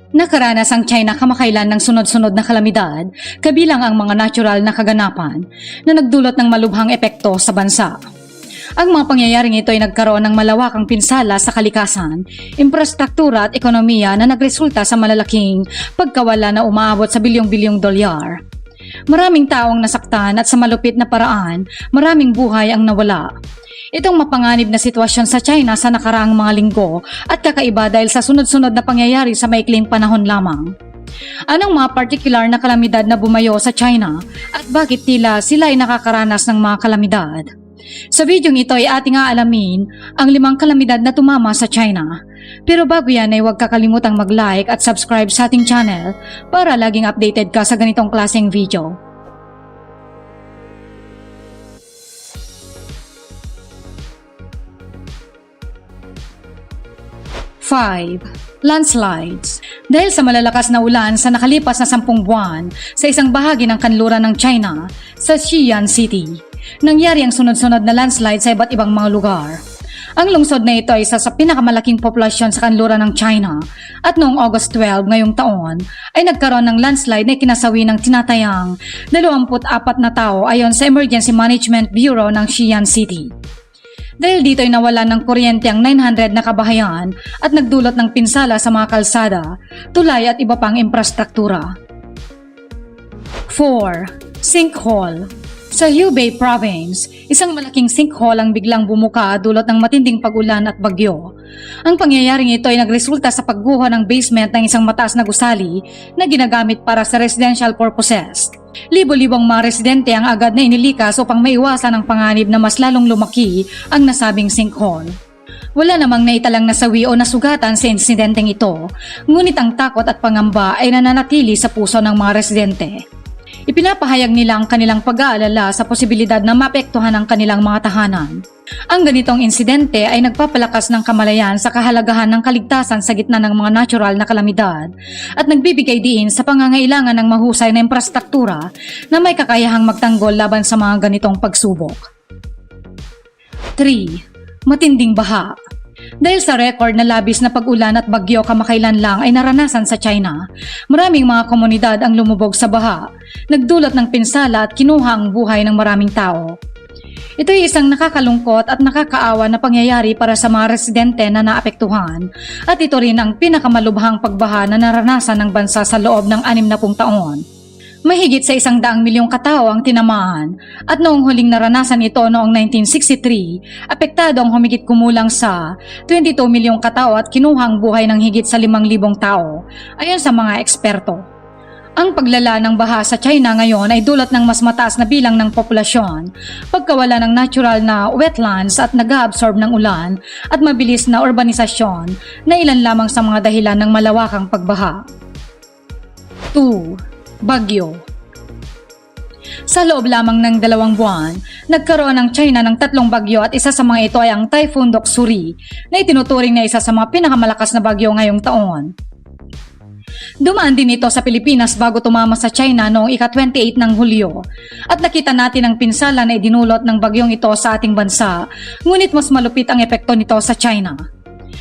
Nakaranas ang China kamakailan ng sunod-sunod na kalamidad, kabilang ang mga natural na kaganapan na nagdulot ng malubhang epekto sa bansa. Ang mga pangyayaring ito ay nagkaroon ng malawakang pinsala sa kalikasan, infrastruktura at ekonomiya na nagresulta sa malalaking pagkawala na umaabot sa bilyong-bilyong dolyar. Maraming taong nasaktan at sa malupit na paraan, maraming buhay ang nawala. Itong mapanganib na sitwasyon sa China sa nakaraang mga linggo at kakaiba dahil sa sunod-sunod na pangyayari sa maikling panahon lamang. Anong mga partikular na kalamidad na bumayo sa China at bakit tila sila ay nakakaranas ng mga kalamidad? Sa videong ito ay ating aalamin ang 5 kalamidad na tumama sa China. Pero bago yan ay huwag kakalimutang mag-like at subscribe sa ating channel para laging updated ka sa ganitong klaseng video. 5. Landslides. Dahil sa malalakas na ulan sa nakalipas na 10 buwan sa isang bahagi ng kanluran ng China, sa Xi'an City, nangyari ang sunod-sunod na landslide sa iba't ibang mga lugar. Ang lungsod na ito ay isa sa pinakamalaking populasyon sa kanluran ng China at noong August 12 ngayong taon ay nagkaroon ng landslide na ikinasawi ng tinatayang 24 na tao ayon sa Emergency Management Bureau ng Xi'an City. Dahil dito ay nawalan ng kuryente ang 900 na kabahayan at nagdulot ng pinsala sa mga kalsada, tulay at iba pang infrastruktura. 4. Sinkhole. Sa Hubei Province, isang malaking sinkhole ang biglang bumuka dulot ng matinding pag-ulan at bagyo. Ang pangyayaring ito ay nagresulta sa pagguho ng basement ng isang mataas na gusali na ginagamit para sa residential purposes. Libo-libong mga residente ang agad na inilikas upang maiwasan ang panganib na mas lalong lumaki ang nasabing sinkhole. Wala namang naitalang nasawi o nasugatan sa insidenteng ito, ngunit ang takot at pangamba ay nananatili sa puso ng mga residente. Ipinapahayag nila ang kanilang pag-aalala sa posibilidad na maapektuhan ang kanilang mga tahanan. Ang ganitong insidente ay nagpapalakas ng kamalayan sa kahalagahan ng kaligtasan sa gitna ng mga natural na kalamidad at nagbibigay diin sa pangangailangan ng mahusay na infrastruktura na may kakayahang magtanggol laban sa mga ganitong pagsubok. 3. Matinding baha. Dahil sa record na labis na pag-ulan at bagyo kamakailan lang ay naranasan sa China, maraming mga komunidad ang lumubog sa baha, nagdulot ng pinsala at kinuha ang buhay ng maraming tao. Ito ay isang nakakalungkot at nakakaawa na pangyayari para sa mga residente na naapektuhan at ito rin ang pinakamalubhang pagbaha na naranasan ng bansa sa loob ng 60 taon. Mahigit sa 100 milyong katao ang tinamaan at noong huling naranasan ito noong 1963, apektado ang humigit kumulang sa 22 milyong katao at kinuha ang buhay ng higit sa 5,000 tao, ayon sa mga eksperto. Ang paglala ng baha sa China ngayon ay dulot ng mas mataas na bilang ng populasyon, pagkawala ng natural na wetlands at nag-absorb ng ulan at mabilis na urbanisasyon na ilan lamang sa mga dahilan ng malawakang pagbaha. 2. Bagyo. Sa loob lamang ng 2 buwan, nagkaroon ang China ng 3 bagyo at isa sa mga ito ay ang Typhoon Doksuri na itinuturing na isa sa mga pinakamalakas na bagyo ngayong taon. Dumaan din ito sa Pilipinas bago tumama sa China noong ika-28 ng Hulyo at nakita natin ang pinsala na idinulot ng bagyong ito sa ating bansa, ngunit mas malupit ang epekto nito sa China.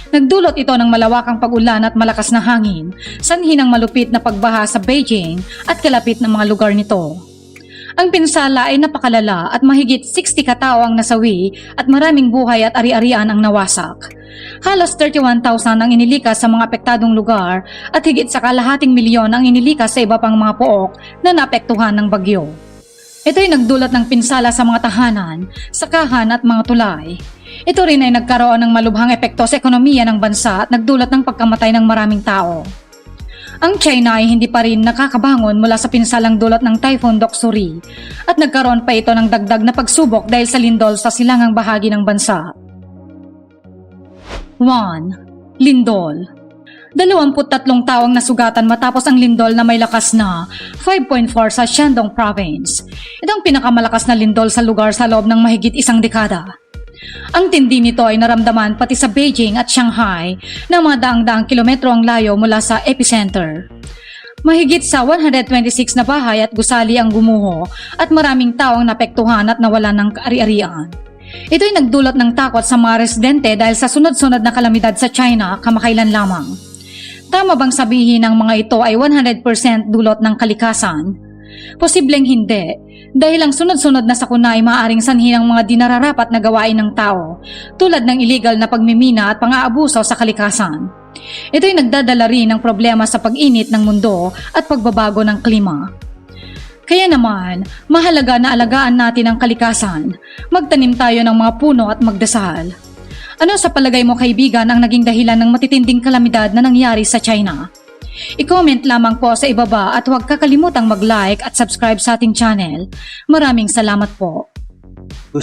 Nagdulot ito ng malawakang pag-ulan at malakas na hangin, sanhi ng malupit na pagbaha sa Beijing at kalapit na mga lugar nito. Ang pinsala ay napakalala at mahigit 60 katao ang nasawi at maraming buhay at ari-arian ang nawasak. Halos 31,000 ang inilikas sa mga apektadong lugar at higit sa 250,000 ang inilikas sa iba pang mga pook na naapektuhan ng bagyo. Ito ay nagdulot ng pinsala sa mga tahanan, sakahan at mga tulay. Ito rin ay nagkaroon ng malubhang epekto sa ekonomiya ng bansa at nagdulot ng pagkamatay ng maraming tao. Ang China ay hindi pa rin nakakabangon mula sa pinsalang dulot ng Typhoon Doksuri at nagkaroon pa ito ng dagdag na pagsubok dahil sa lindol sa silangang bahagi ng bansa. 1. Lindol. 23 taong nasugatan matapos ang lindol na may lakas na 5.4 sa Shandong Province. Ito ang pinakamalakas na lindol sa lugar sa loob ng mahigit 1 dekada. Ang tindi nito ay naramdaman pati sa Beijing at Shanghai na mga daang-daang kilometro ang layo mula sa epicenter. Mahigit sa 126 na bahay at gusali ang gumuho at maraming tao ang napektuhan at nawalan ng ari-arian. Ito ay nagdulot ng takot sa mga residente dahil sa sunod-sunod na kalamidad sa China kamakailan lamang. Tama bang sabihin ng mga ito ay 100% dulot ng kalikasan? Posibleng hindi, dahil ang sunod-sunod na sakuna ay maaaring sanhi ng mga dinararapat na gawain ng tao, tulad ng illegal na pagmimina at pang-aabuso sa kalikasan. Ito'y nagdadala rin ng problema sa pag-init ng mundo at pagbabago ng klima. Kaya naman, mahalaga na alagaan natin ang kalikasan, magtanim tayo ng mga puno at magdasal. Ano sa palagay mo, kaibigan, ang naging dahilan ng matitinding kalamidad na nangyari sa China? I-comment lamang po sa ibaba at huwag kakalimutang mag-like at subscribe sa ating channel. Maraming salamat po.